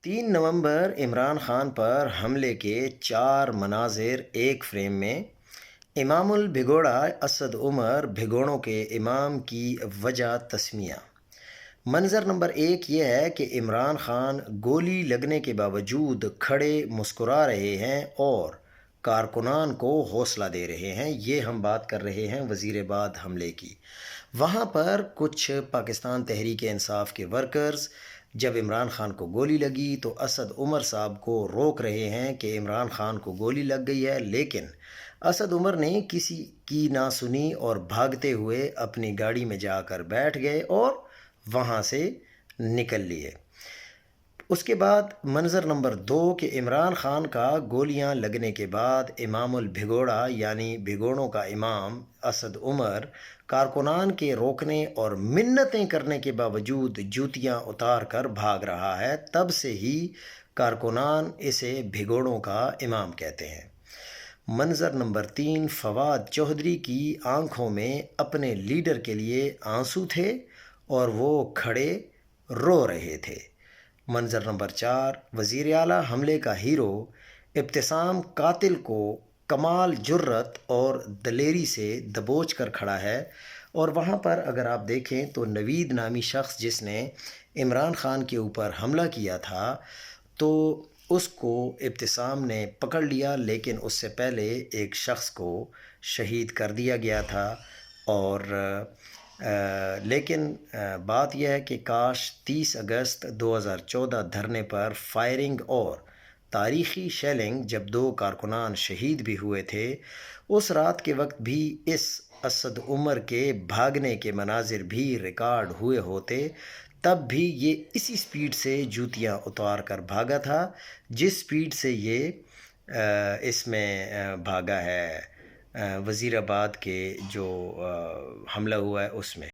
3 نومبر عمران خان پر حملے کے 4 مناظر ایک فریم میں۔ امام البھگوڑا اسد عمر بھگوڑوں کے امام کی وجہ تسمیہ۔ منظر نمبر 1 یہ ہے کہ عمران خان گولی لگنے کے باوجود کھڑے مسکرا رہے ہیں اور کارکنان کو حوصلہ دے رہے ہیں۔ یہ ہم بات کر رہے ہیں وزیر آباد حملے کی۔ وہاں پر کچھ پاکستان تحریک انصاف کے ورکرز جب عمران خان کو گولی لگی تو اسد عمر صاحب کو روک رہے ہیں کہ عمران خان کو گولی لگ گئی ہے، لیکن اسد عمر نے کسی کی نہ سنی اور بھاگتے ہوئے اپنی گاڑی میں جا کر بیٹھ گئے اور وہاں سے نکل لیے۔ اس کے بعد منظر نمبر 2 کہ عمران خان کا گولیاں لگنے کے بعد امام البھگوڑا یعنی بھگوڑوں کا امام اسد عمر کارکنان کے روکنے اور منتیں کرنے کے باوجود جوتیاں اتار کر بھاگ رہا ہے۔ تب سے ہی کارکنان اسے بھگوڑوں کا امام کہتے ہیں۔ منظر نمبر 3 فواد چوہدری کی آنکھوں میں اپنے لیڈر کے لیے آنسو تھے اور وہ کھڑے رو رہے تھے۔ منظر نمبر 4 وزیر اعلیٰ حملے کا ہیرو ابتسام قاتل کو کمال جرت اور دلیری سے دبوچ کر کھڑا ہے، اور وہاں پر اگر آپ دیکھیں تو نوید نامی شخص جس نے عمران خان کے اوپر حملہ کیا تھا تو اس کو ابتسام نے پکڑ لیا، لیکن اس سے پہلے ایک شخص کو شہید کر دیا گیا تھا۔ اور لیکن بات یہ ہے کہ کاش 30 اگست 2014 دھرنے پر فائرنگ اور تاریخی شیلنگ جب 2 کارکنان شہید بھی ہوئے تھے، اس رات کے وقت بھی اس اسد عمر کے بھاگنے کے مناظر بھی ریکارڈ ہوئے ہوتے، تب بھی یہ اسی سپیڈ سے جوتیاں اتار کر بھاگا تھا جس سپیڈ سے یہ اس میں بھاگا ہے وزیر آباد کے جو حملہ ہوا ہے اس میں۔